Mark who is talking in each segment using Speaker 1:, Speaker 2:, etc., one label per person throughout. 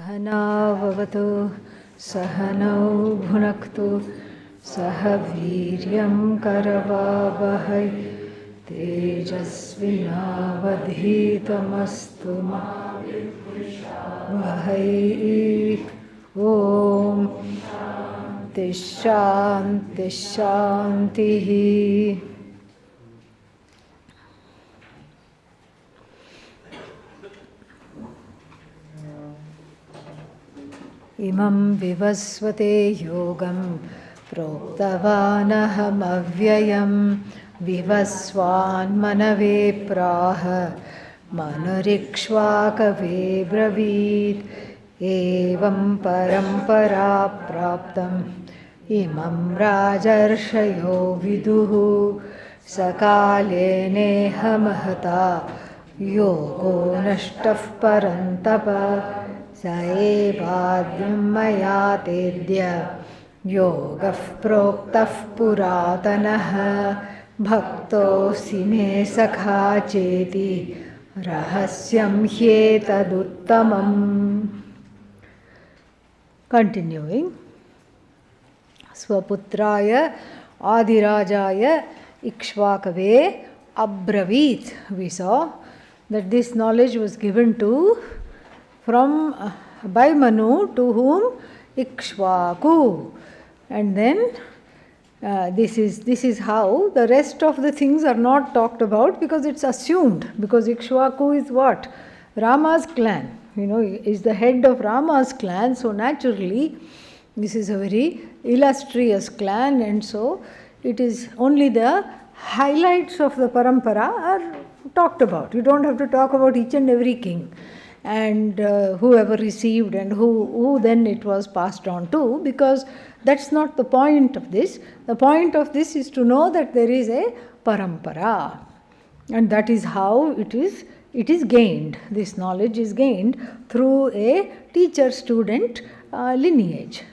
Speaker 1: सहनाववतु सहनौ भुनक्तु सह वीर्यं करवावहै तेजस्विनावधीतमस्तु मा वहै। ॐ शान्ति शान्तिः। इमं विवस्वते योगं प्रोक्तवानहमव्ययं विवस्वान्मनवे प्राह मनुरिक्ष्वाकवे ब्रवीत्। एवं परम्परा प्राप्तम् इमं राजर्षयो विदुः सकाले नेह महता योगो नष्टः परन्तप। स एवाद्यं मया तेद्य योगः प्रोक्तः पुरातनः भक्तोऽसि मे सखा चेति रहस्यं ह्येतदुत्तमम्। Continuing, स्वपुत्राय आदिराजाय इक्ष्वाकवे अब्रवीत. We saw that this knowledge was given to by Manu, to whom? Ikshvaku. And then this is how the rest of the things are not talked about, because it's assumed, because Ikshvaku is what? Rama's clan, is the head of Rama's clan, so naturally this is a very illustrious clan, and so it is only the highlights of the parampara are talked about. You don't have to talk about each and every king and whoever received and who then it was passed on to, because that's not the point of this. The point of this is to know that there is a parampara, and that is how it is gained. This knowledge is gained through a teacher-student lineage.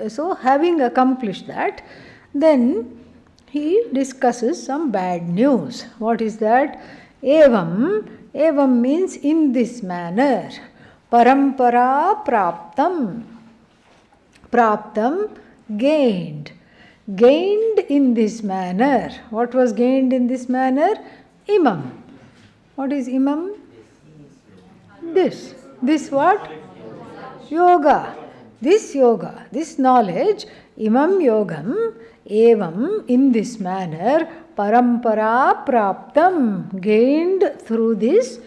Speaker 1: So having accomplished that, then he discusses some bad news. What is that? Evam means in this manner. Parampara praptam. Praptam, gained. Gained in this manner. What was gained in this manner? Imam. What is imam? This what? Yoga. This yoga, this knowledge, imam yogam, evam, in this manner, parampara praptam, gained through this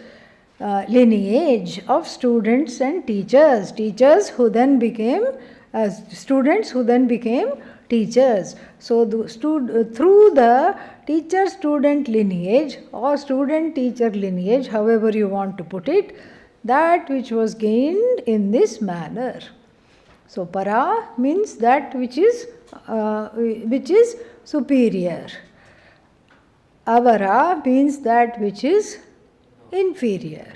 Speaker 1: lineage of students and teachers. Teachers who then became students, who then became teachers. So through the teacher-student lineage or student-teacher lineage, however you want to put it, that which was gained in this manner. So para means that which is superior. Avara means that which is inferior.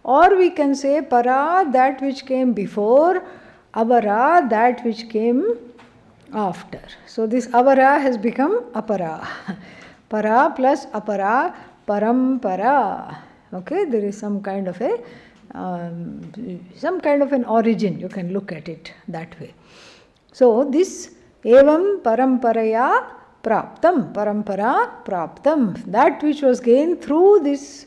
Speaker 1: Or we can say para, that which came before, avara, that which came after. So this avara has become apara. Para plus apara, parampara. Okay, there is some kind of an origin. You can look at it that way. So this evam paramparaya praptam, parampara praptam, that which was gained through this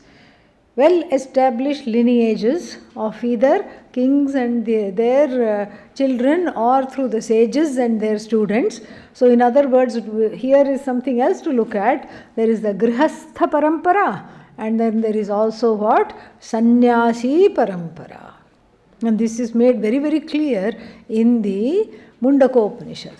Speaker 1: well-established lineages of either kings and their children, or through the sages and their students. So in other words, here is something else to look at. There is the grihastha parampara, and then there is also what? Sannyasi parampara. And this is made very, very clear in the Mundakopanishad.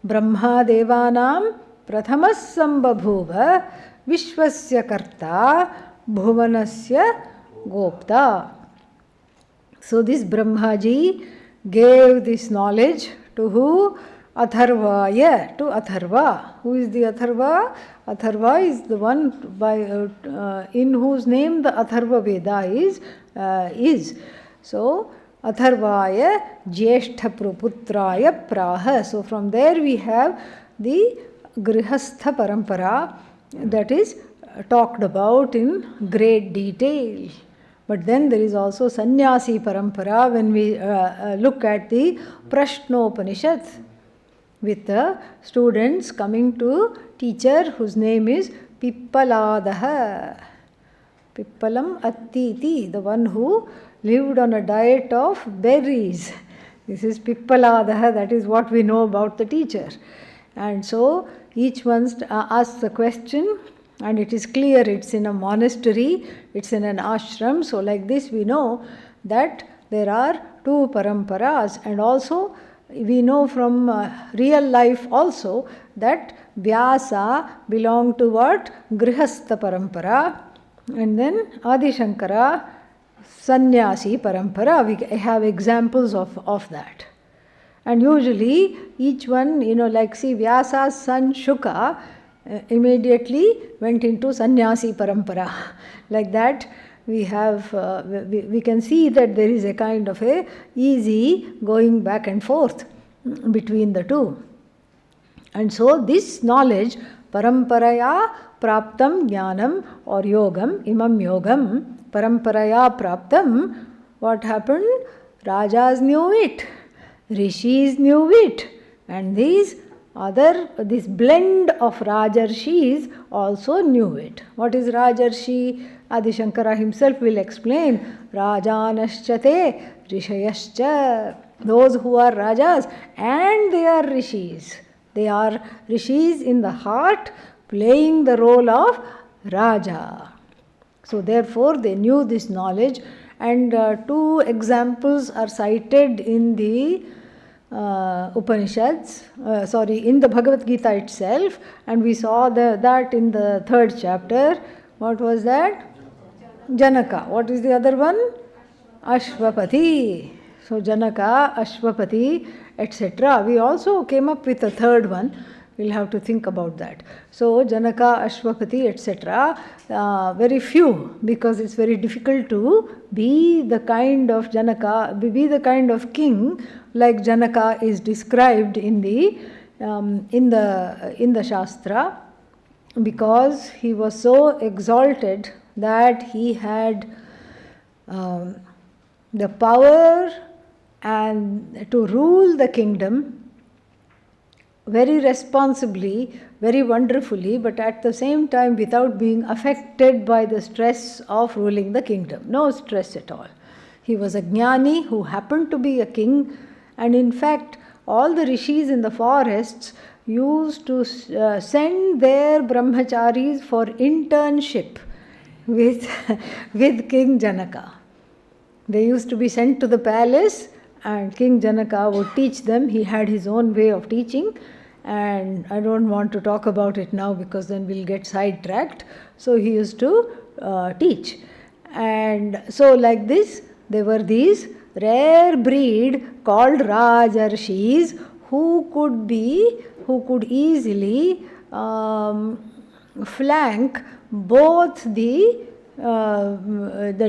Speaker 1: Brahma devanam prathamas sambabhuva vishwasya karta bhuvanasya gopta. So this Brahmaji gave this knowledge to who? Atharvaya, to Atharva. Who is the Atharva? Atharva is the one in whose name the Atharva Veda is. So Atharvaya Jyeshtha Praputraya Praha. So from there we have the Grihastha Parampara that is talked about in great detail. But then there is also sannyasi parampara when we look at the Prashnopanishad, with the students coming to teacher whose name is Pippaladaha. Pippalam Attiti, the one who lived on a diet of berries. This is Pippaladaha, that is what we know about the teacher. And so each one asks the question, and it is clear it's in a monastery, it's in an ashram. So like this we know that there are two paramparas, and also we know from real life also that Vyasa belonged to what? Grihastha parampara, and then Adi Shankara sannyasi parampara. We have examples of that. And usually each one, like see Vyasa's son Shuka immediately went into sannyasi parampara. Like that we have, we can see that there is a kind of a easy going back and forth between the two. And so this knowledge, paramparaya praptam jnanam or yogam, imam yogam, paramparaya praptam, what happened? Rajas knew it, rishis knew it, and this blend of Rajarshis also knew it. What is Rajarshi? Adi Shankara himself will explain. Rajanashchate rishayascha. Those who are Rajas and they are Rishis. They are Rishis in the heart playing the role of Raja. So therefore they knew this knowledge, and two examples are cited in the Upanishads, in the Bhagavad Gita itself, and we saw that in the 3rd chapter. What was that? Janaka. What is the other one? Ashvapati. So Janaka, Ashvapati, etc. We also came up with a third one. We'll have to think about that. So Janaka, Ashvapati, etc. Very few, because it's very difficult to be the kind of Janaka, be the kind of king like Janaka is described in the Shastra, because he was so exalted that he had the power and to rule the kingdom very responsibly, very wonderfully, but at the same time without being affected by the stress of ruling the kingdom. No stress at all. He was a jnani who happened to be a king, and in fact all the rishis in the forests used to send their brahmacharis for internship with King Janaka. They used to be sent to the palace, and King Janaka would teach them. He had his own way of teaching, and I don't want to talk about it now because then we'll get sidetracked. So he used to teach. And so like this, there were these rare breed called Rajarshis who could easily flank both the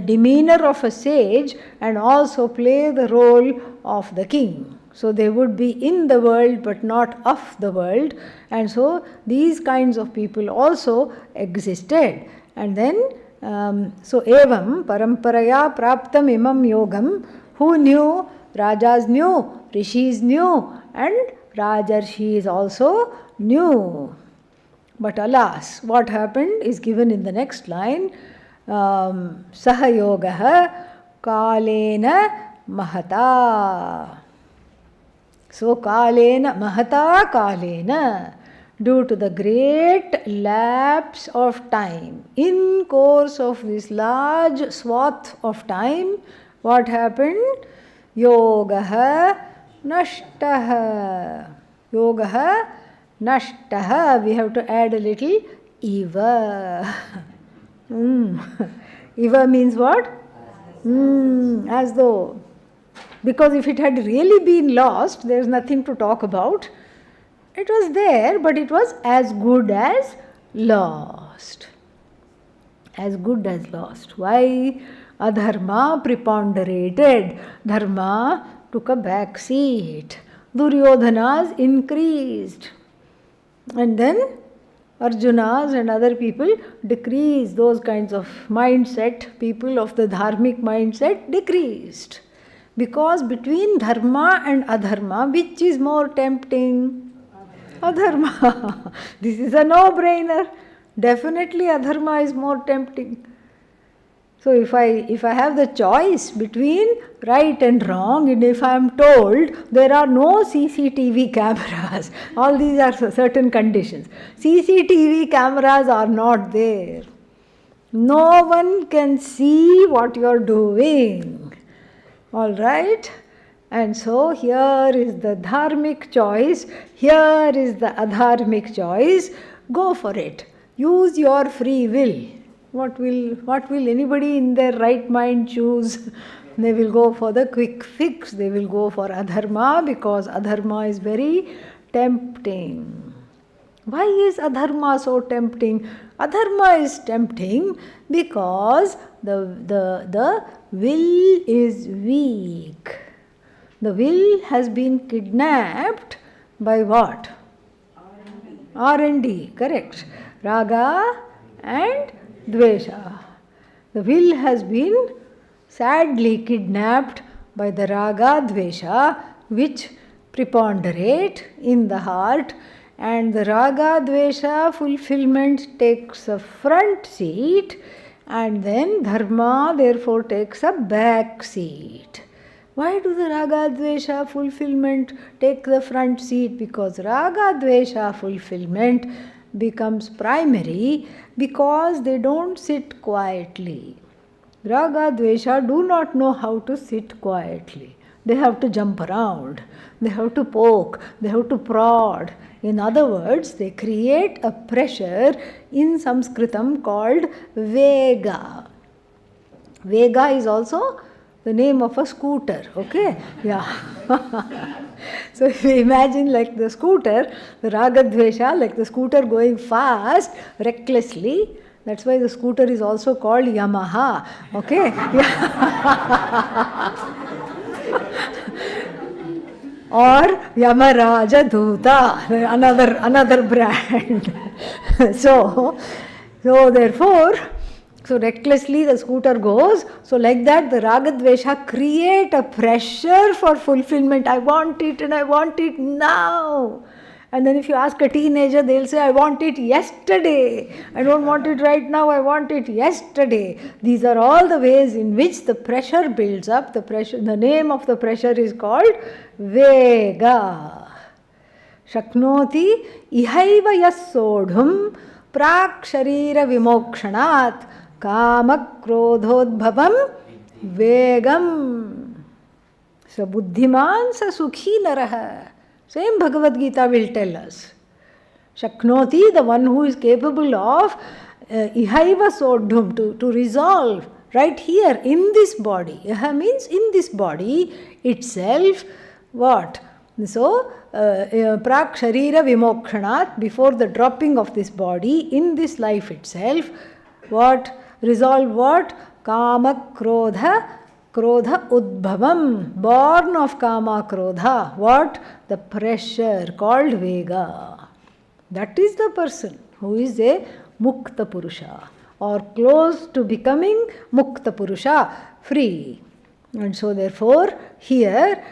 Speaker 1: demeanor of a sage and also play the role of the king. So they would be in the world but not of the world, and so these kinds of people also existed. And then so evam paramparaya praptam imam yogam, who knew? Rajas knew, rishis knew, and Rajarshis also knew. But alas, what happened is given in the next line. Sahayogah kalena mahata. So kalena mahata kalena, due to the great lapse of time, in course of this large swath of time, what happened? Yogah nashtah. Yogah nashtah. We have to add a little iva. Iva means what? As though. Because if it had really been lost, there is nothing to talk about. It was there, but it was as good as lost. As good as lost. Why? Adharma preponderated. Dharma took a back seat. Duryodhanas increased. And then Arjunas and other people decreased. Those kinds of mindset, people of the dharmic mindset decreased. Because between dharma and adharma, which is more tempting? Adharma. This is a no-brainer. Definitely adharma is more tempting. So if I have the choice between right and wrong, and if I am told there are no CCTV cameras, all these are certain conditions. CCTV cameras are not there. No one can see what you are doing. All right? And so here is the dharmic choice, here is the adharmic choice. Go for it. Use your free will. What will anybody in their right mind choose? They will go for the quick fix. They will go for adharma because adharma is very tempting. Why is adharma so tempting? Adharma is tempting because the will is weak. The will has been kidnapped by what? R&D, correct. Raga and Dvesha. The will has been sadly kidnapped by the Raga Dvesha, which preponderate in the heart, and the Raga Dvesha fulfillment takes a front seat, and then Dharma therefore takes a back seat. Why do the Raga Dvesha fulfillment take the front seat? Because Raga Dvesha fulfillment becomes primary because they don't sit quietly. Raga Dvesha do not know how to sit quietly. They have to jump around, they have to poke, they have to prod. In other words, they create a pressure in Sanskritam called Vega. Vega is also the name of a scooter, okay? Yeah. So if you imagine like the scooter, the Raga Dvesha, like the scooter going fast, recklessly, that's why the scooter is also called Yamaha, okay? Or Yamaraja Dhuta, another brand. So therefore, so recklessly the scooter goes. So like that the Raga Dvesha create a pressure for fulfillment. I want it and I want it now. And then if you ask a teenager, they'll say, I want it yesterday. I don't want it right now, I want it yesterday. These are all the ways in which the pressure builds up. The name of the pressure is called Vega. Shaknoti ihaiva yassodhum prak sharira vimokshanat kama krodhodbhavam vegam. So buddhiman sa sukhi naraha. Same Bhagavad Gita will tell us. Shaknoti, the one who is capable of ihaiva sodhum, to resolve right here in this body. Iha means in this body itself. What? So, prak sharira vimokshanat, before the dropping of this body, in this life itself, what? Resolve what? Kama krodha udbhavam, born of kama krodha. What? The pressure called Vega. That is the person who is a Mukta Purusha or close to becoming Mukta Purusha, free. And so therefore here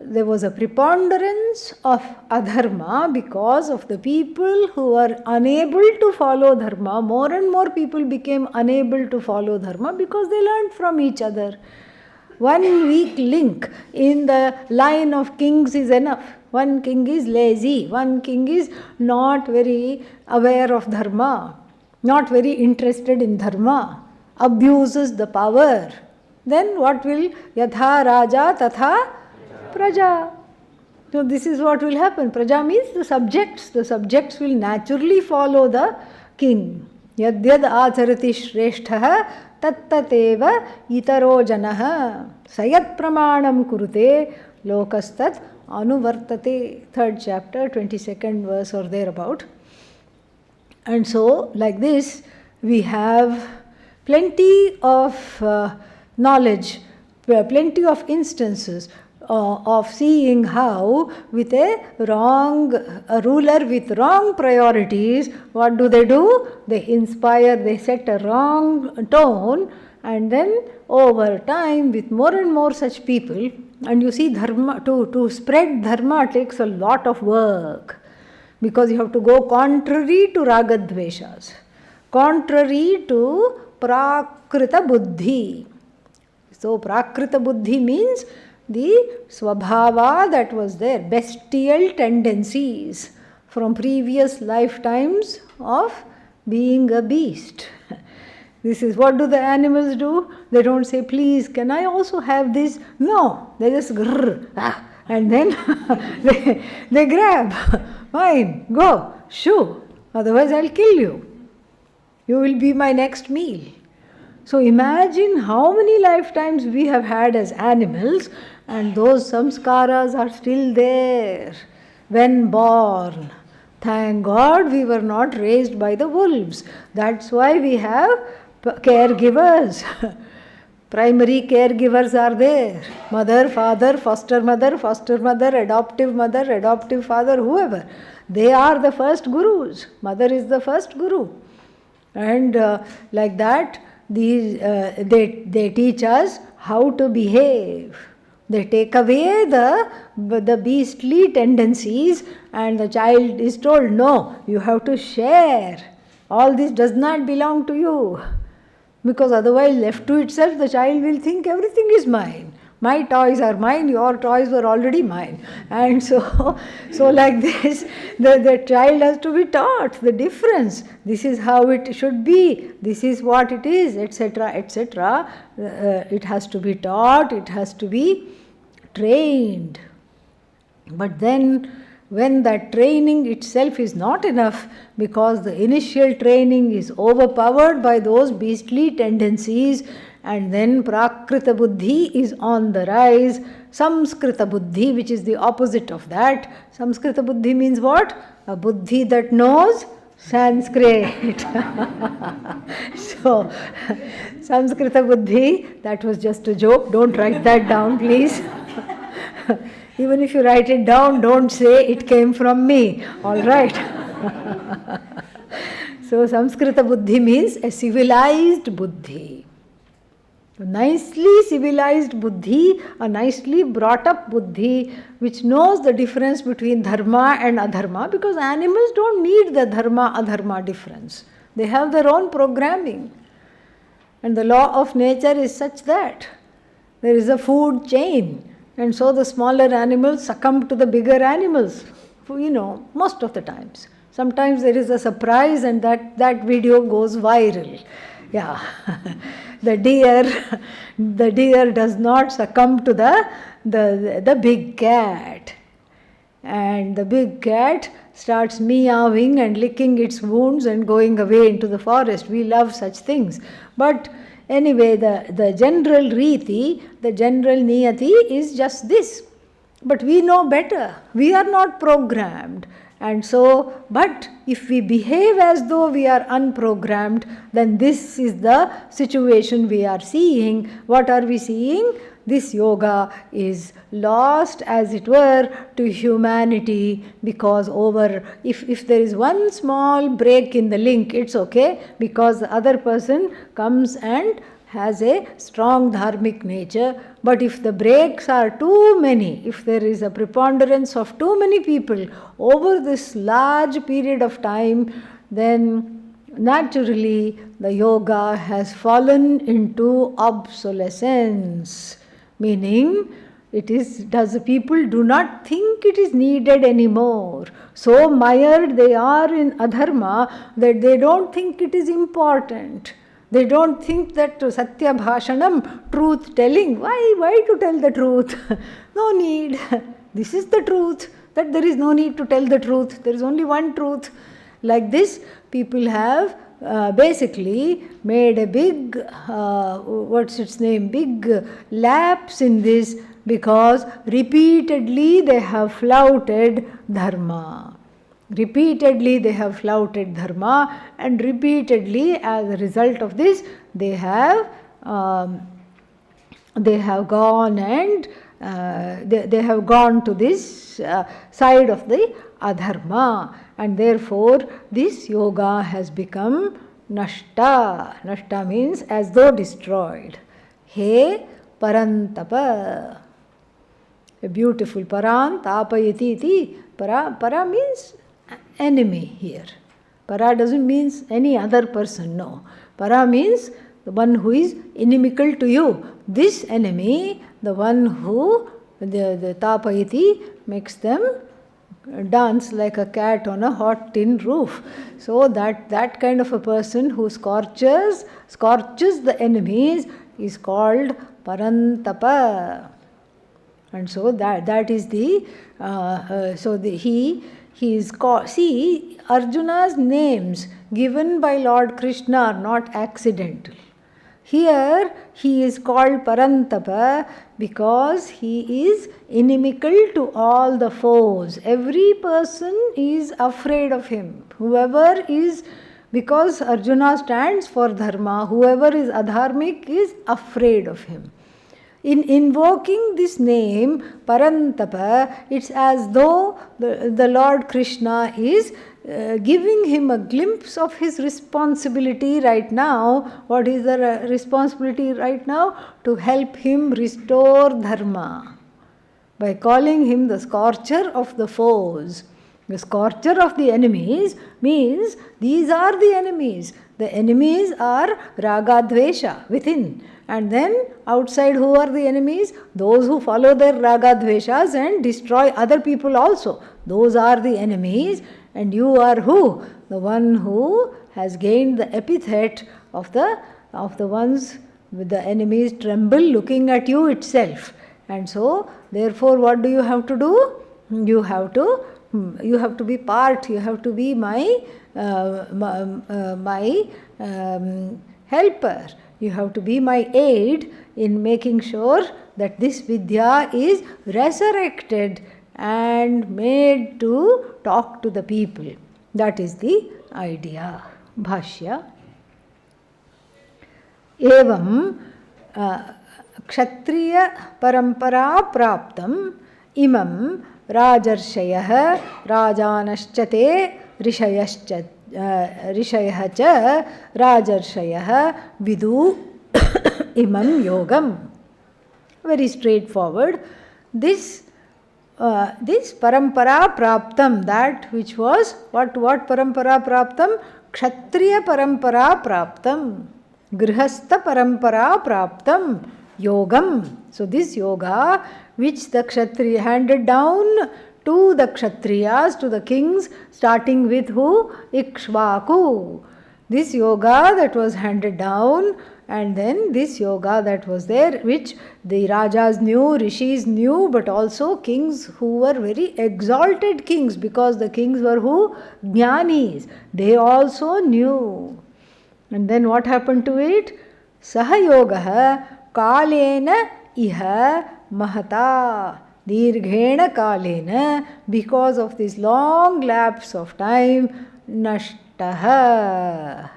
Speaker 1: there was a preponderance of adharma because of the people who were unable to follow dharma. More and more people became unable to follow dharma because they learned from each other. One weak link in the line of kings is enough. One king is lazy, one king is not very aware of dharma, not very interested in dharma, abuses the power. Then what will? Yatha Raja Tatha Praja. So this is what will happen. Praja means the subjects. The subjects will naturally follow the king. Yadyad acharati shresthaha tattateva itaro janaha sayat pramanam kurute lokastat anuvartate. 3rd chapter, 22nd verse or thereabout. And so like this we have plenty of knowledge, plenty of instances of seeing how with a ruler with wrong priorities, what do? They inspire, they set a wrong tone, and then over time with more and more such people, and you see dharma, to spread dharma takes a lot of work, because you have to go contrary to ragadveshas, contrary to prakrita buddhi. So prakrita buddhi means the swabhava that was there, bestial tendencies from previous lifetimes of being a beast. This is what do the animals do? They don't say, please, can I also have this? No, they just grrr, and then they grab. Fine, go, shoo, otherwise I'll kill you. You will be my next meal. So imagine how many lifetimes we have had as animals, and those samskaras are still there when born. Thank God we were not raised by the wolves. That's why we have caregivers. Primary caregivers are there. Mother, father, foster mother, adoptive father, whoever. They are the first gurus. Mother is the first guru. And like that, they teach us how to behave. They take away the beastly tendencies, and the child is told, no, you have to share. All this does not belong to you. Because otherwise, left to itself, the child will think everything is mine. My toys are mine, your toys were already mine. And so like this, the child has to be taught the difference. This is how it should be. This is what it is, etc., etc. It has to be taught, it has to be trained. But then, when that training itself is not enough, because the initial training is overpowered by those beastly tendencies, and then prakrita buddhi is on the rise, samskrita buddhi, which is the opposite of that. Samskrita buddhi means what? A buddhi that knows Sanskrit. So, samskrita buddhi, that was just a joke. Don't write that down, please. Even if you write it down, don't say it came from me. All right. So, Samskrita buddhi means a civilized buddhi. A nicely civilized buddhi, a nicely brought up buddhi, which knows the difference between dharma and adharma, because animals don't need the dharma-adharma difference. They have their own programming. And the law of nature is such that there is a food chain. And so the smaller animals succumb to the bigger animals, most of the times. Sometimes there is a surprise and that video goes viral. Yeah. The deer does not succumb to the big cat. And the big cat starts meowing and licking its wounds and going away into the forest. We love such things. But anyway, the general riti, the general niyati is just this. But we know better. We are not programmed. And so, but if we behave as though we are unprogrammed, then this is the situation we are seeing. What are we seeing? This yoga is lost, as it were, to humanity, because if there is one small break in the link, it's okay, because the other person comes and has a strong dharmic nature. But if the breaks are too many, if there is a preponderance of too many people over this large period of time, then naturally the yoga has fallen into obsolescence. Meaning, people do not think it is needed anymore. So mired they are in adharma that they don't think it is important. They don't think that satya bhashanam, truth telling, why to tell the truth? No need. This is the truth, that there is no need to tell the truth. There is only one truth. Like this, people have basically made a big, big lapse in this, because repeatedly they have flouted dharma. Repeatedly they have flouted dharma, and repeatedly, as a result of this, they have gone and they have gone to this side of the adharma, and therefore this yoga has become nashta. Nashta means as though destroyed. He parantapa. A beautiful parant, tapayati iti. Para means enemy here. Para doesn't mean any other person, no. Para means the one who is inimical to you. This enemy, the one who, the tapayati, makes them dance like a cat on a hot tin roof. So that kind of a person who scorches the enemies is called parantapa. And so that is the he is called. See, Arjuna's names given by Lord Krishna are not accidental. Here he is called Parantapa because he is inimical to all the foes. Every person is afraid of him. Whoever is, because Arjuna stands for dharma, whoever is adharmic is afraid of him. In invoking this name, Parantapa, it's as though the Lord Krishna is giving him a glimpse of his responsibility right now. What is the responsibility right now? To help him restore dharma. By calling him the scorcher of the foes. The scorcher of the enemies means these are the enemies. The enemies are ragadvesha within. And then outside, who are the enemies? Those who follow their ragadveshas and destroy other people also. Those are the enemies. And you are who? The one who has gained the epithet of the ones with the enemies tremble looking at you itself. And so, therefore, what do you have to do? You have to be part. You have to be my helper. You have to be my aid in making sure that this Vidya is resurrected and made to talk to the people. That is the idea. Bhashya. Evam kshatriya parampara praptam imam rajarshayah rajanashchate rishayascha Rishayah cha Rajarshayah vidu imam yogam. Very straightforward. This parampara praptam, that which was what parampara praptam? Kshatriya parampara praptam, grihastha parampara praptam, yogam. So this yoga which the Kshatriya handed down to the Kshatriyas, to the kings, starting with who? Ikshvaku. This yoga that was handed down, and then this yoga that was there, which the Rajas knew, Rishis knew, but also kings who were very exalted kings, because the kings were who? Jnanis. They also knew. And then what happened to it? Sahayogaha kalena iha mahata. Dirghena kalena, because of this long lapse of time, nashtaha.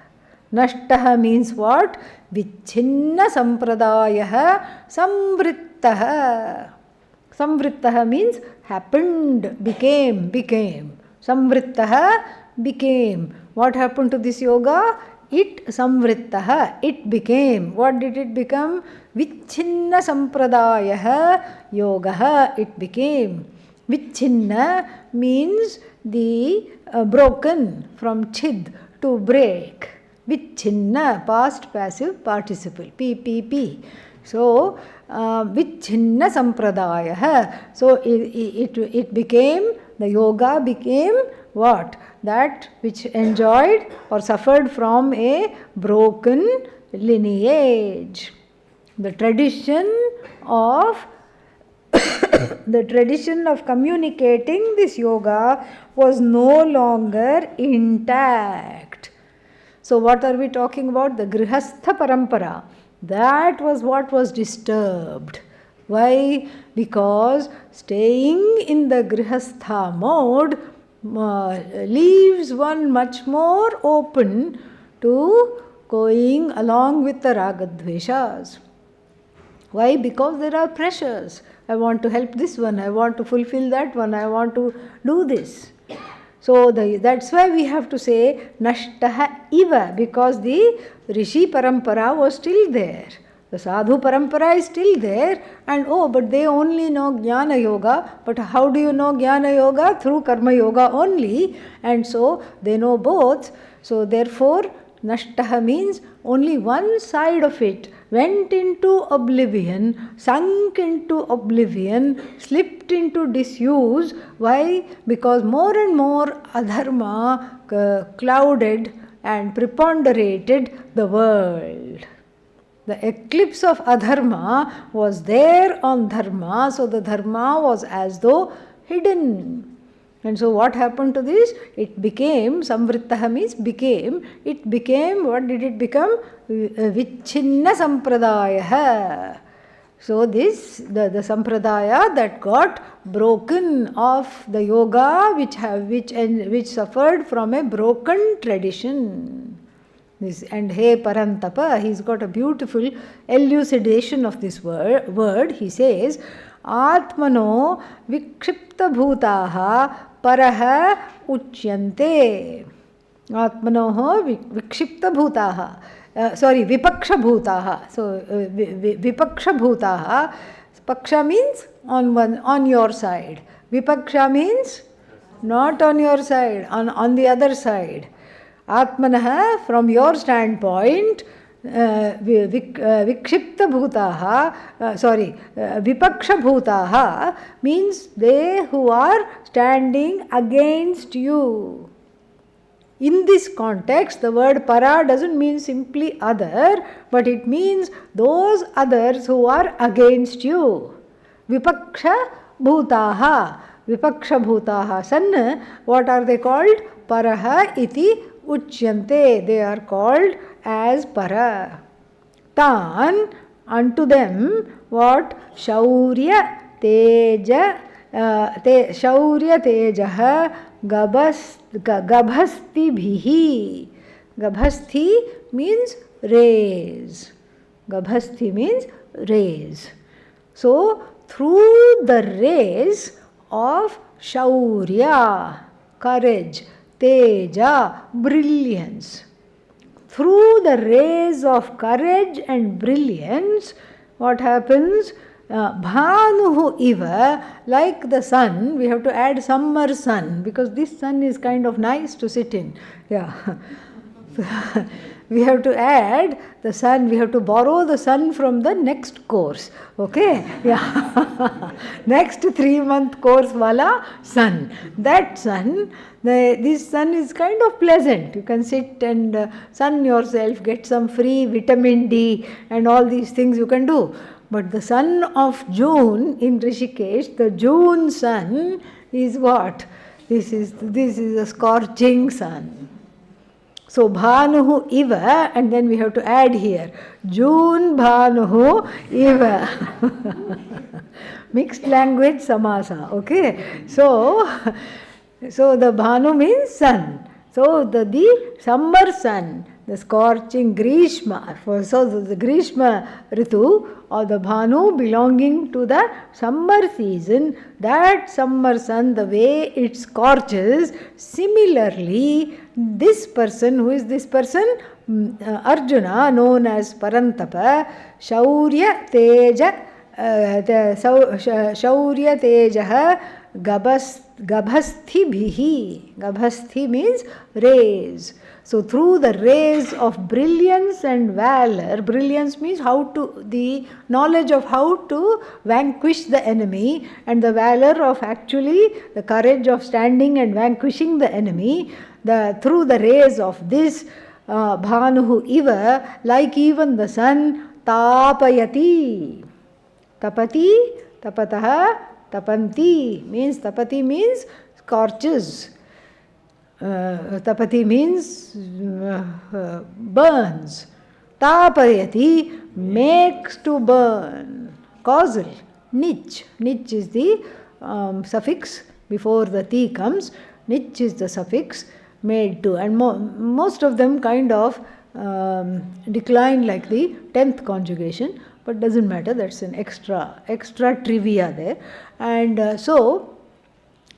Speaker 1: Nashtaha means what? Vichinna sampradayah samvrittaha. Samvrittaha means happened, became. Samvrittaha became. What happened to this yoga? It samvrittaha, it became. What did it become? Vichinna sampradayah yogaha, it became. Vichinna means the broken, from chid, to break. Vichinna, past passive participle, PPP. So, vichinna sampradayah. So, it became, the yoga became what? That which enjoyed or suffered from a broken lineage. The tradition of communicating this yoga was no longer intact. So what are we talking about? The grihastha parampara. That was what was disturbed. Why? Because staying in the grihastha mode leaves one much more open to going along with the ragadveshas. Why? Because there are pressures. I want to help this one, I want to fulfill that one, I want to do this. So that's why we have to say Nashtaha Iva, because the Rishi Parampara was still there. The Sadhu Parampara is still there, and but they only know Jnana Yoga. But how do you know Jnana Yoga? Through Karma Yoga only, and so they know both. So therefore, Nashtaha means only one side of it went into oblivion, sunk into oblivion, slipped into disuse. Why? Because more and more adharma clouded and preponderated the world. The eclipse of adharma was there on dharma, so the dharma was as though hidden. And so what happened to this? It became, samvrittaha means became, it became, what did it become? Vichinna sampradaya. So this, the sampradaya that got broken of the yoga which suffered from a broken tradition. This, and He Parantapa, he's got a beautiful elucidation of this word. He says, Atmano vikshipta bhutaha paraha uchyante. Atmanoho vikshipta bhutaha. Vipaksha bhutaha. So, vipaksha bhutaha. Paksha means on your side. Vipaksha means not on your side, on the other side. Atmanaha, from your standpoint, vikshipta bhutaha, vipaksha bhutaha means they who are standing against you. In this context, the word para doesn't mean simply other, but it means those others who are against you. Vipaksha bhutaha. Vipaksha bhutaha. San, what are they called? Paraha iti uchyante. They are called as para. Tan, unto them, what? Shaurya teja, shaurya tejaha gabhasti bhihi. Gabhasti means raise. Gabhasti means raise. So, through the rays of shaurya, courage, teja, brilliance. Through the rays of courage and brilliance, what happens? Bhanuhu iva, like the sun, we have to add summer sun, because this sun is kind of nice to sit in. Yeah. We have to add the sun, we have to borrow the sun from the next course. Okay? Yeah. Next 3-month course wala sun. That sun, this sun is kind of pleasant. You can sit and sun yourself, get some free vitamin D and all these things you can do. But the sun of June in Rishikesh, the June sun is what? This is a scorching sun. So Bhanuhu iva, and then we have to add here June Bhanuhu iva. Mixed language samasa. Okay. So the Bhanu means sun. So the summer sun, the scorching Grishma. So the Grishma Ritu, or the Bhanu belonging to the summer season, that summer sun, the way it scorches, similarly, this person, who is this person? Arjuna, known as Parantapa, Shaurya Teja, Shaurya Tejaha Gabhasthi Bhihi. Gabhasthi means rays. So through the rays of brilliance and valor, brilliance means the knowledge of how to vanquish the enemy, and the valor of actually the courage of standing and vanquishing the enemy, through the rays of this Bhanuhu iva, like even the sun, tapayati. Tapati, tapataha, tapanti means, tapati means scorches. Tapati means burns. Tapayati, makes to burn. Causal. Nich. Nich is the suffix before the ti comes. Nich is the suffix, made to. And most of them kind of decline like the 10th conjugation. but doesn't matter, that's an extra trivia there. And so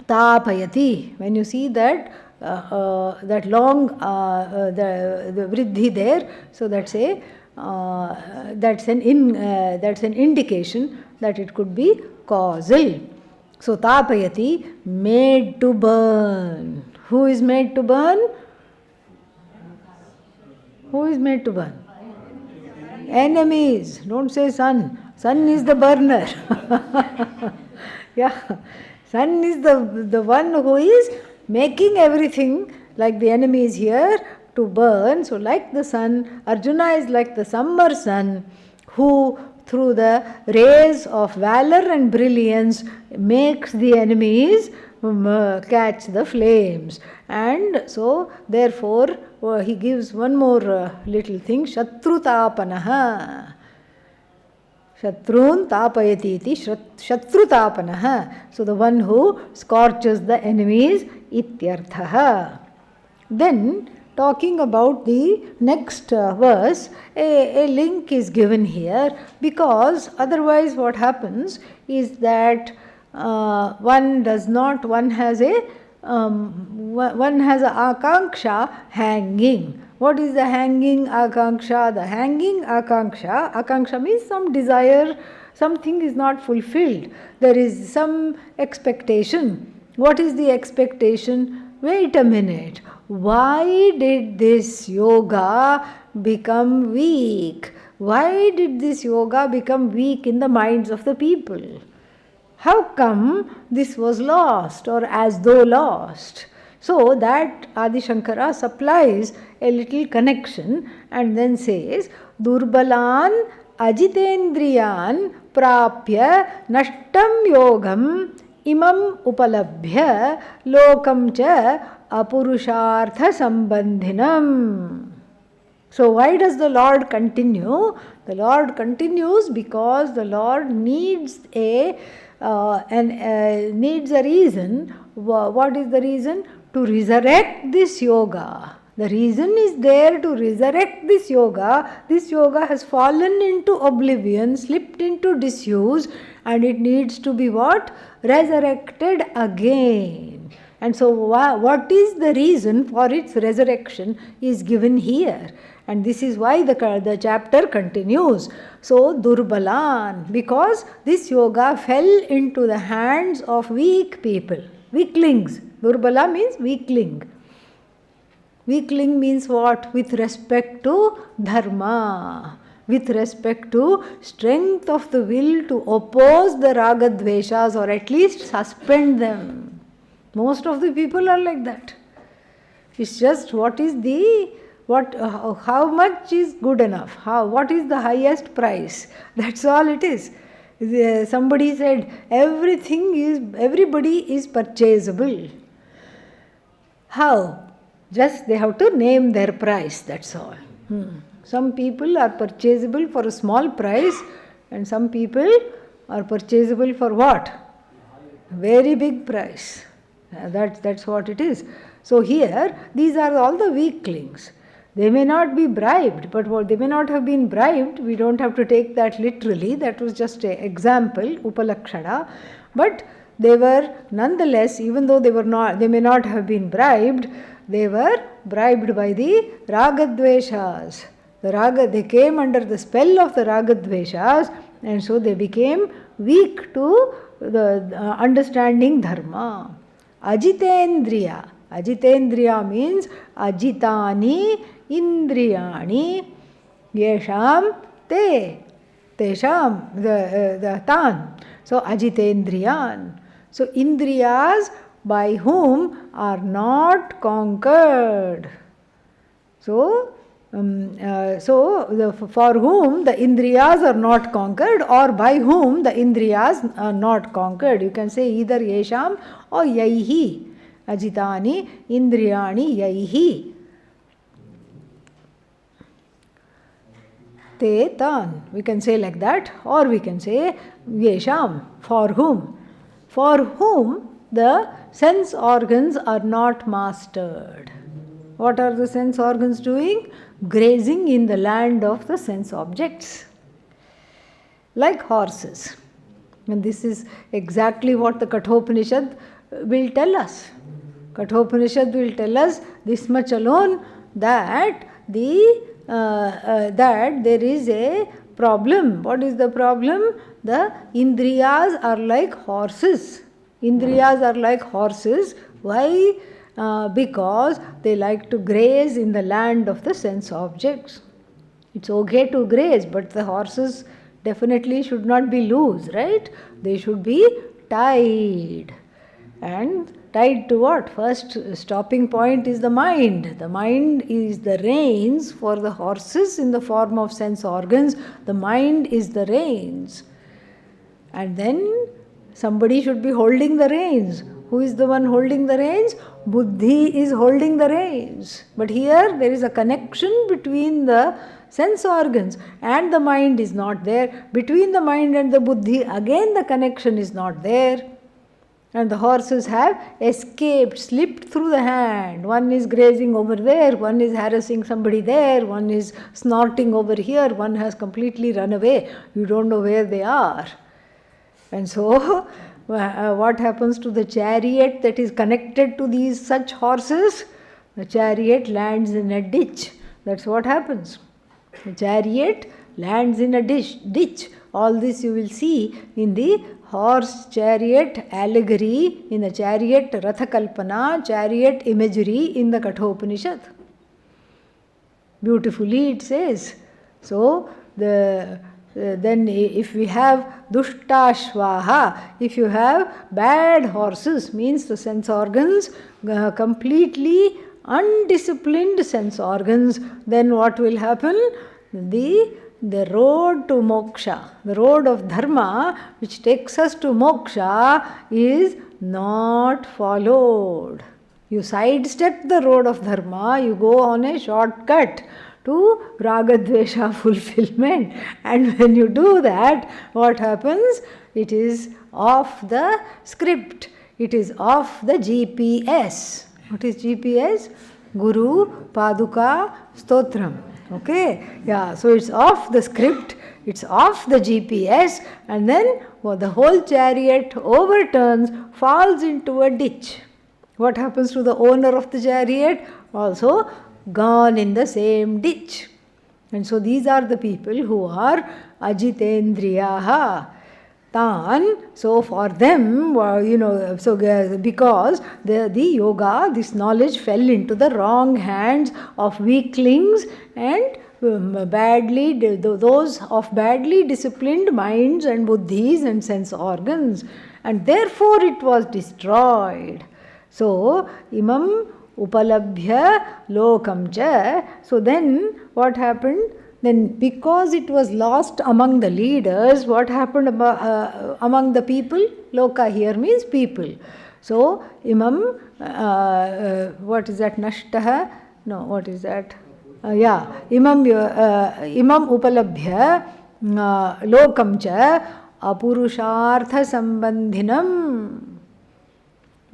Speaker 1: tapayati, when you see that that long the vriddhi there, so that's an indication that it could be causal. So tapayati, made to burn. Who is made to burn? Who is made to burn? Enemies. Don't say sun. Sun is the burner. Yeah. Sun is the one who is making everything, like the enemy is here, to burn. So like the sun, Arjuna is like the summer sun, who through the rays of valor and brilliance makes the enemies catch the flames. And so therefore he gives one more little thing, Shatrutapanaha. Shatrun tapayati iti Shatrutapanaha. So the one who scorches the enemies, ityarthaha. Then talking about the next verse, a link is given here, because otherwise what happens is that one has a akanksha hanging. What is the hanging akanksha? The hanging akanksha means some desire, something is not fulfilled. There is some expectation. What is the expectation? Wait a minute. Why did this yoga become weak? Why did this yoga become weak in the minds of the people? How come this was lost, or as though lost? So that Adi Shankara supplies a little connection and then says, Durbalan ajitendriyan prapya nashtam yogam imam upalabhya lokam cha apurushartha sambandhinam. So why does the Lord continue? The Lord continues because the Lord needs needs a reason. What is the reason? To resurrect this yoga. The reason is there to resurrect this yoga. This yoga has fallen into oblivion, slipped into disuse, and it needs to be what? Resurrected again. And so what is the reason for its resurrection is given here. And this is why the chapter continues. So Durbalan, because this yoga fell into the hands of weak people, weaklings. Durbala means weakling. Weakling means what? With respect to dharma, with respect to strength of the will to oppose the raga dveshas, or at least suspend them. Most of the people are like that. It's just how much is good enough? What is the highest price? That's all it is. Somebody said everybody is purchasable. How? Just they have to name their price, that's all. Some people are purchasable for a small price, and some people are purchasable for what? Very big price. That's what it is. So here, these are all the weaklings. They may not be bribed, but they may not have been bribed. We don't have to take that literally. That was just an example, upalakshana. But they were nonetheless, even though they may not have been bribed, they were bribed by the ragadveshas. They came under the spell of the ragadveshas, and so they became weak to the understanding dharma. Ajitendriya. Ajitendriya means ajitani indriyani yesham tesham the tan. So ajitendriyan. So indriyas by whom are not conquered. So for whom the indriyas are not conquered, or by whom the indriyas are not conquered. You can say either yesham or yaihi. Ajitani indriyani yaihi. Te tan. We can say like that, or we can say yesham, for whom. For whom the sense organs are not mastered. What are the sense organs doing? Grazing in the land of the sense objects. like horses. And this is exactly what the Kathopanishad will tell us. Kathopanishad will tell us this much alone, that that there is a problem. What is the problem? The Indriyas are like horses. Indriyas are like horses. Why? Because they like to graze in the land of the sense objects. It's okay to graze, but the horses definitely should not be loose, right? They should be tied. And tied to what? First stopping point is the mind. The mind is the reins for the horses in the form of sense organs. The mind is the reins. And then somebody should be holding the reins. Who is the one holding the reins? Buddhi is holding the reins. But here there is a connection between the sense organs and the mind is not there. Between the mind and the buddhi, again the connection is not there. And the horses have escaped, slipped through the hand. One is grazing over there, one is harassing somebody there, one is snorting over here, one has completely run away. You don't know where they are. And so, what happens to the chariot that is connected to these such horses? The chariot lands in a ditch. That's what happens. The chariot lands in a ditch. All this you will see in the horse chariot allegory, in the chariot Ratha Kalpana, chariot imagery in the Kathopanishad. Beautifully it says. So, then if we have dushtashvaha, if you have bad horses, means the sense organs, completely undisciplined sense organs, then what will happen? The road to moksha, the road of dharma, which takes us to moksha, is not followed. You sidestep the road of dharma, you go on a shortcut to ragadvesha fulfillment. And when you do that, what happens? It is off the script. It is off the GPS. What is GPS? Guru, Paduka, Stotram. Okay? Yeah, so it's off the script, it's off the GPS, and then the whole chariot overturns, falls into a ditch. What happens to the owner of the chariot? Also gone in the same ditch. And so these are the people who are ajitendriyaha. So for them, because the yoga, this knowledge fell into the wrong hands of weaklings and those of badly disciplined minds and buddhis and sense organs, and therefore it was destroyed. So, imam upalabhya lokam cha. So then what happened? Then because it was lost among the leaders, what happened among the people? Loka here means people. So, imam, what is that? Nashtaha? No, what is that? Imam upalabhya lokam cha apurushartha sambandhinam.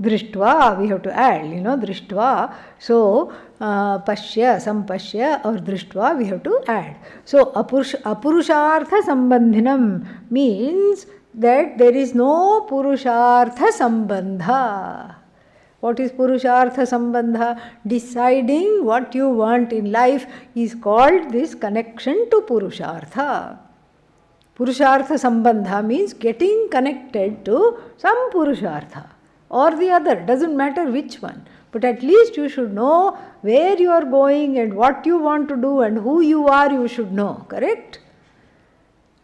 Speaker 1: Drishtva, we have to add, drishtva. So, pashya, sampashya, or drishtva, we have to add. So, apurushartha sambandhinam means that there is no purushartha sambandha. What is purushartha sambandha? Deciding what you want in life is called this connection to purushartha. Purushartha sambandha means getting connected to some purushartha or the other, doesn't matter which one, but at least you should know where you are going and what you want to do and who you are, you should know, correct?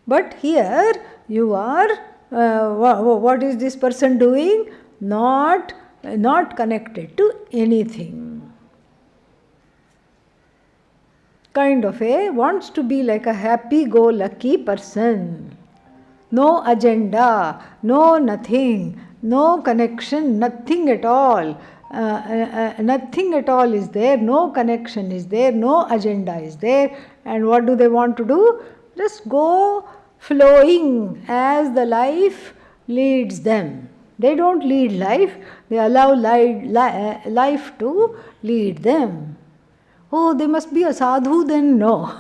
Speaker 1: But here you are, what is this person doing? Not connected to anything. Kind of wants to be like a happy-go-lucky person. No agenda, no nothing, no connection, nothing at all. Nothing at all is there, no connection is there, no agenda is there. And what do they want to do? Just go flowing as the life leads them. They don't lead life, they allow life to lead them. Oh, they must be a sadhu then. No,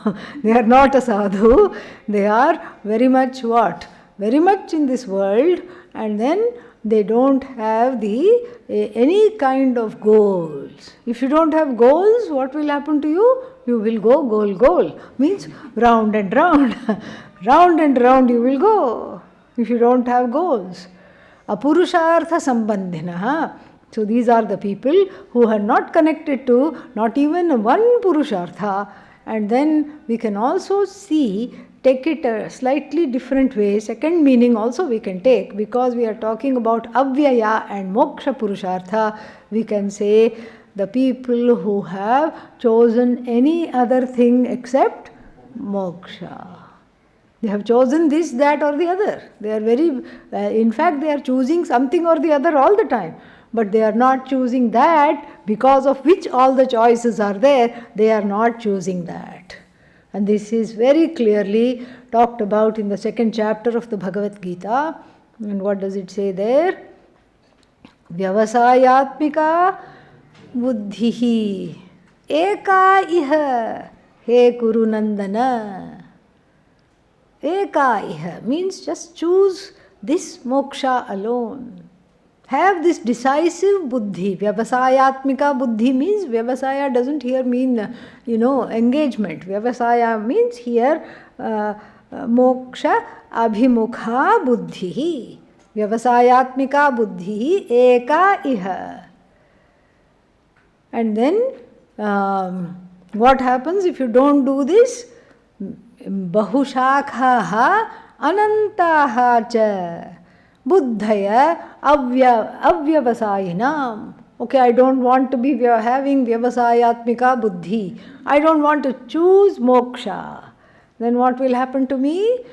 Speaker 1: they are not a sadhu. They are very much what? Very much in this world, and then they don't have any kind of goals. If you don't have goals, what will happen to you? You will go goal. Means round and round. Round and round you will go if you don't have goals. Apurushartha sambandhinaha. So these are the people who are not connected to not even one Purushartha. And then we can also take it a slightly different way. Second meaning also we can take, because we are talking about Avyaya and Moksha Purushartha. We can say the people who have chosen any other thing except moksha. They have chosen this, that or the other. They are in fact they are choosing something or the other all the time. But they are not choosing that because of which all the choices are there. They are not choosing that. And this is very clearly talked about in the second chapter of the Bhagavad Gita. And what does it say there? Vyavasayatmika buddhihi eka iha he kuru nandana. Eka iha means just choose this moksha alone. Have this decisive buddhi. Vyavasayatmika buddhi means, vyavasaya doesn't here mean, engagement. Vyavasaya means here moksha abhimukha buddhi. Vyavasayatmika buddhi eka iha. And then what happens if you don't do this? Bahushakhaha anantaha cha. Buddhaya avyavasayinam. Okay, I don't want to be having vyavasayatmika buddhi. I don't want to choose moksha. Then what will happen to me?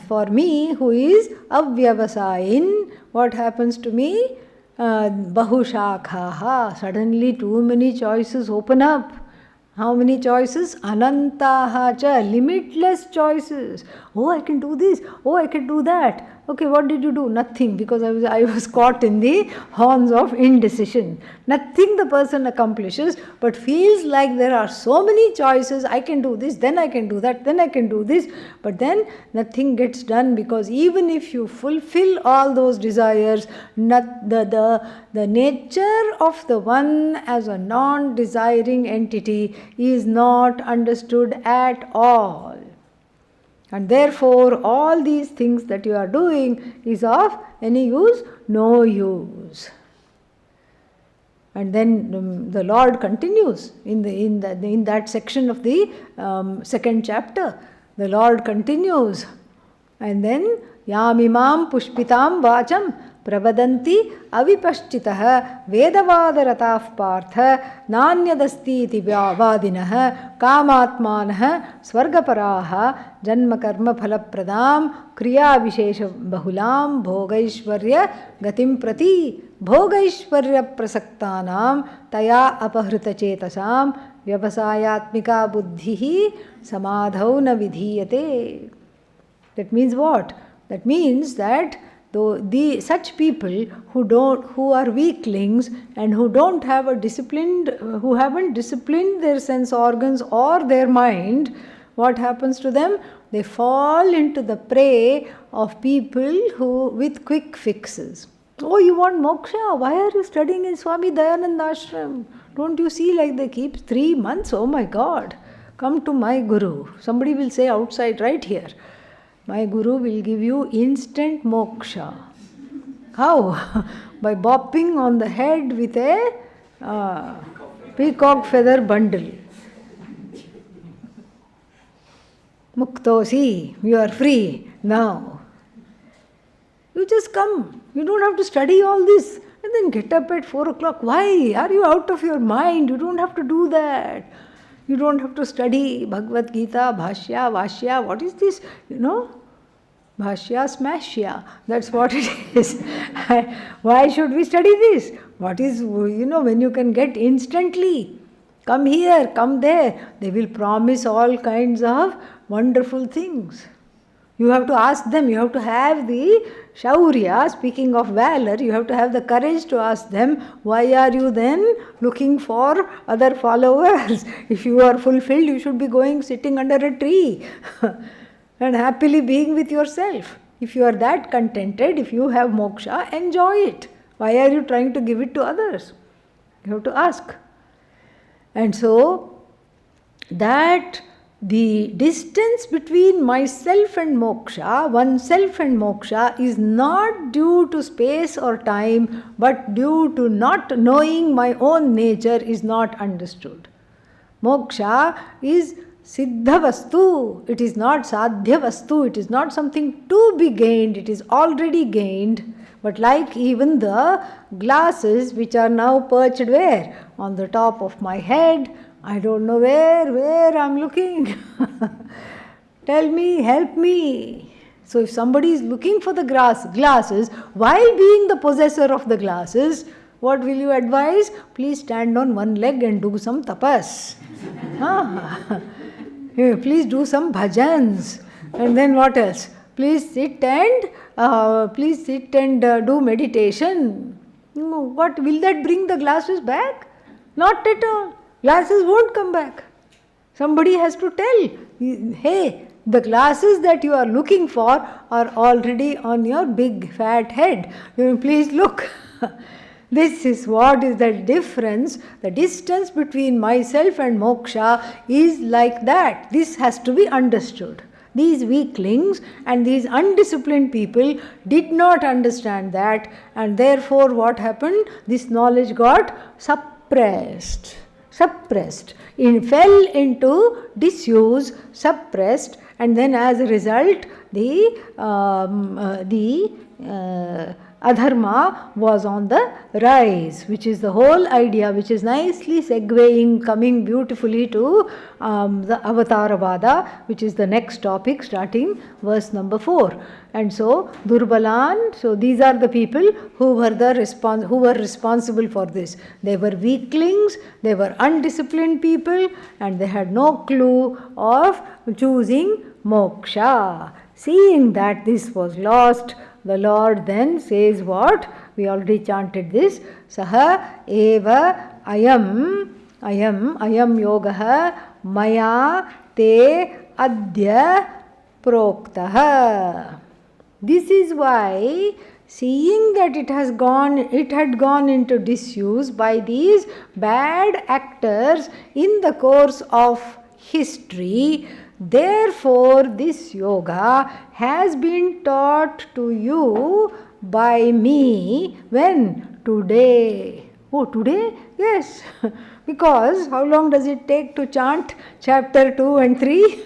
Speaker 1: For me, who is avyavasayin, what happens to me? Bahushakhaha. Suddenly too many choices open up. How many choices? Anantaha cha. Limitless choices. Oh, I can do this. Oh, I can do that. Okay, what did you do? Nothing, because I was caught in the horns of indecision. Nothing the person accomplishes, but feels like there are so many choices. I can do this, then I can do that, then I can do this. But then nothing gets done, because even if you fulfill all those desires, the nature of the one as a non-desiring entity is not understood at all. And therefore, all these things that you are doing is of any use? No use. And then the Lord continues in that section of the second chapter. The Lord continues, and then Yamimam pushpitam vacham pravadanti avipaschitah vedavadaratav partha nanyadasti iti vadinah kamatmanah swargaparaha janma karma phalapradam kriya vishesha bahulam bhogaishvarya gatim prati bhogaishvarya prasaktanam taya apahrita chetasam vyavasayatmika buddhihi samadhau na vidhiyate. That means what? That means that such people who are weaklings and who haven't disciplined their sense organs or their mind, what happens to them? They fall into the prey of people with quick fixes. Oh, you want moksha? Why are you studying in Swami Dayananda ashram? Don't you see, like they keep 3 months? Oh my God, come to my guru. Somebody will say outside, right here, my guru will give you instant moksha. How? By bopping on the head with a peacock feather bundle. Muktosi, you are free now. You just come. You don't have to study all this and then get up at 4 o'clock. Why? Are you out of your mind? You don't have to do that. You don't have to study Bhagavad Gita, Bhashya, Vashya. What is this? Bhashya, Smashya. That's what it is. Why should we study this? What is, when you can get instantly. Come here, come there. They will promise all kinds of wonderful things. You have to ask them, you have to have the shaurya, speaking of valor, you have to have the courage to ask them, why are you then looking for other followers? If you are fulfilled, you should be going sitting under a tree and happily being with yourself. If you are that contented, if you have moksha, enjoy it. Why are you trying to give it to others? You have to ask. And so, that the distance between myself and moksha, oneself and moksha, is not due to space or time, but due to not knowing my own nature is not understood. Moksha is siddha vastu, it is not sadhya vastu, it is not something to be gained, it is already gained. But like even the glasses which are now perched where? On the top of my head, I don't know where I'm looking. Tell me, help me. So if somebody is looking for the glasses, while being the possessor of the glasses, what will you advise? Please stand on one leg and do some tapas. Please do some bhajans. And then what else? Please sit and do meditation. What will that bring the glasses back? Not at all. Glasses won't come back. Somebody has to tell, hey, the glasses that you are looking for are already on your big fat head. Please look. This is what is the difference. The distance between myself and moksha is like that. This has to be understood. These weaklings and these undisciplined people did not understand that, and therefore what happened? This knowledge got suppressed, fell into disuse, suppressed, and then as a result the adharma was on the rise, which is the whole idea, which is nicely segueing, coming beautifully to the Avatarvada, which is the next topic, starting verse number 4. And so, Durbalan, so these are the people who were responsible for this. They were weaklings, they were undisciplined people, and they had no clue of choosing moksha. Seeing that this was lost, the Lord then says what? We already chanted this. Saha eva ayam yogaha maya te adya proktaha. This is why, seeing that it had gone into disuse by these bad actors in the course of history, therefore this yoga has been taught to you by me. When? Today. Oh, today? Yes. Because how long does it take to chant chapter 2 and 3?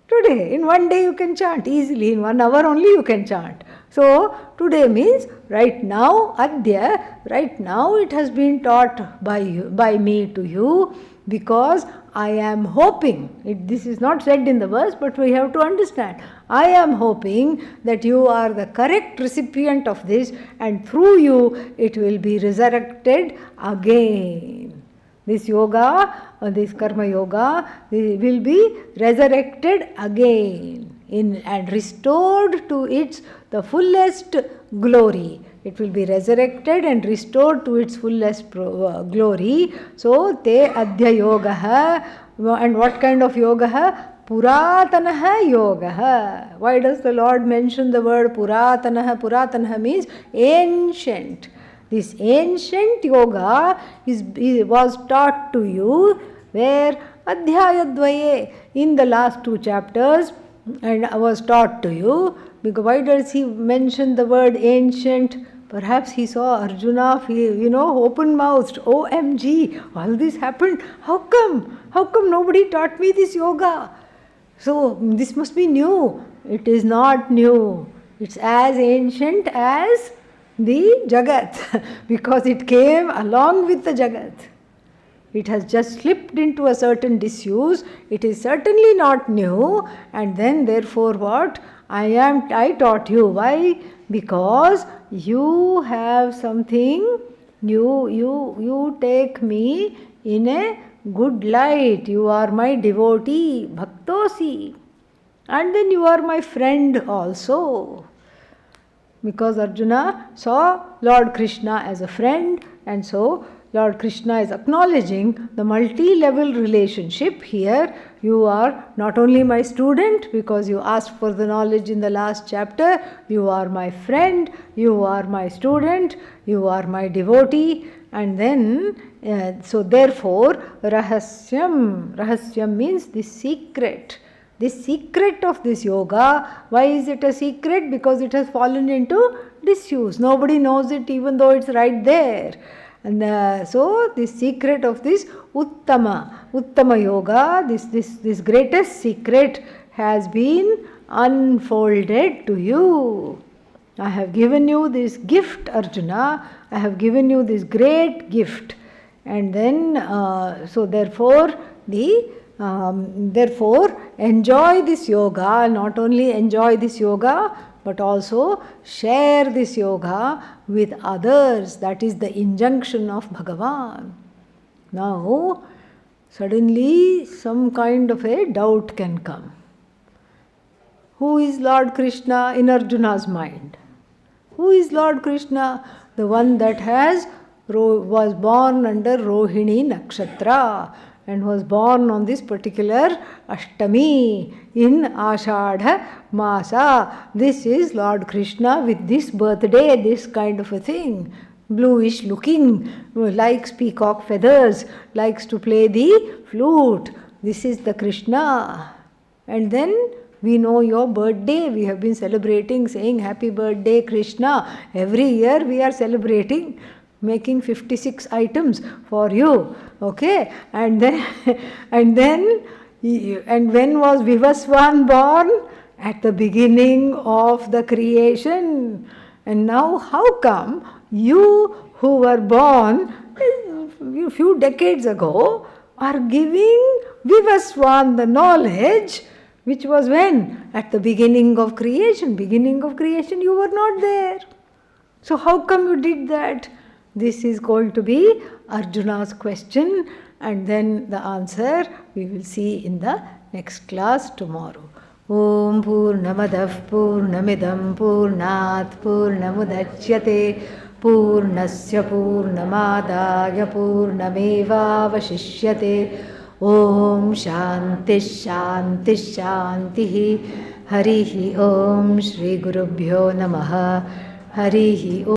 Speaker 1: Today. In one day you can chant easily. In 1 hour only you can chant. So, today means right now, adya, right now it has been taught by me to you, because I am hoping, this is not said in the verse, but we have to understand. I am hoping that you are the correct recipient of this, and through you it will be resurrected again. This yoga, this karma yoga, will be resurrected again and restored to the fullest glory. It will be resurrected and restored to its fullest glory. So, te adhya yogaha. And what kind of yogaha? Puratanaha yogaha. Why does the Lord mention the word puratanaha? Puratanaha means ancient. This ancient yoga was taught to you where adhyayadvaye, in the last 2 chapters, and was taught to you. Because why does he mention the word ancient? Perhaps he saw Arjuna, open-mouthed, OMG, all this happened. How come? How come nobody taught me this yoga? So, this must be new. It is not new. It's as ancient as the Jagat, because it came along with the Jagat. It has just slipped into a certain disuse. It is certainly not new. And then therefore what? I taught you. Why? Because you have something, you take me in a good light. You are my devotee, bhaktosi. and then you are my friend also. Because Arjuna saw Lord Krishna as a friend, and so Lord Krishna is acknowledging the multi-level relationship here. You are not only my student because you asked for the knowledge in the last chapter, you are my friend, you are my student, you are my devotee, and then, so therefore, rahasyam means the secret. The secret of this yoga, why is it a secret? Because it has fallen into disuse. Nobody knows it even though it's right there. And so the secret of this Uttama yoga, this greatest secret has been unfolded to you. I have given you this gift, Arjuna. I have given you this great gift. And then, so therefore, therefore, enjoy this yoga. Not only enjoy this yoga, but also share this yoga with others. That is the injunction of Bhagavan. Now, suddenly some kind of a doubt can come. Who is Lord Krishna in Arjuna's mind? Who is Lord Krishna? The one that was born under Rohini Nakshatra and was born on this particular Ashtami in Ashadha Masa. This is Lord Krishna with this birthday, this kind of a thing. Bluish looking, likes peacock feathers, likes to play the flute. This is the Krishna. And then we know your birthday. We have been celebrating, saying happy birthday Krishna. Every year we are celebrating, making 56 items for you. Okay? And then and when was Vivaswan born? At the beginning of the creation. And now how come you who were born a few decades ago are giving Vivaswan the knowledge which was when? At the beginning of creation. Beginning of creation you were not there. So how come you did that? This is going to be Arjuna's question, and then the answer we will see in the next class tomorrow. Om Purnamadav Purnamidam Purnat Purnamudachyate Purnasya Purnamadaya Purnameva Vashishyate. Om Shanti Shanti Shanti. Harihi Om Shri Gurubhyo Namaha. Harihi Om.